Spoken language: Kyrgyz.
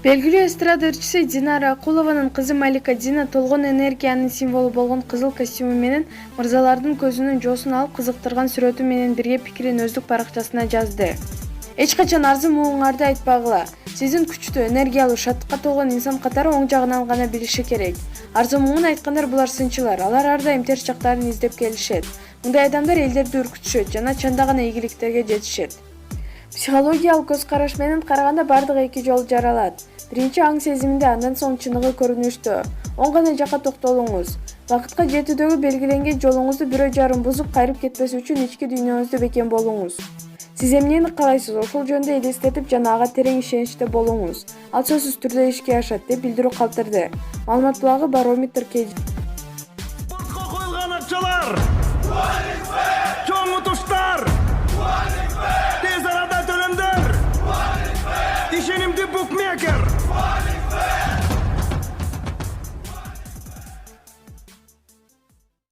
Белгилүү эстрада ырчысы Динара Акулованын кызы Малика Дина толгон энергиянын символу болгон кызыл костюму менен мырзалардын көзүнүн жоосун алып кызыктырган сүрөтү менен бирге пикирин өздүк баракчасына жазды. Эч качан арзы мууңарды айтпагыла. Сиздин күчтүү, энергиялуу, шаттыкка толгон инсан катары оң жагынан гана билиши керек. Арзы муун айткандар булар сынчылар. Алар ар дайым терс жактарын издеп келишет. Мындай адамдар элдерди үркүтүшөт жана чанда гана ийгиликтерге жетишет. Психологиялык көз караш менен караганда бардыгы эки жол жаралат. Биринчи аң сезиминде, андан соң чыныгы көрүнүштө. Оң гана жакка токтолуңуз. Бакытка жетүүдөгү белгиленген жолуңузду бирөө жарым бузуп кайрып кетпес үчүн ички дүйнөңүздө бекем болуңуз. Сиз эмнени каалайсыз, ошол жөнүндө элестетип жана ага терең ишеничте болуңуз. Ал сөзсүз түрдө ишке ашат, деп билдирүү калтырды. Маалымат булагы Барометр KG. Бортко коюлган акчалар! Чоң утуштар! Тез арада төлөмдөр! Ишенимдүү букмекер!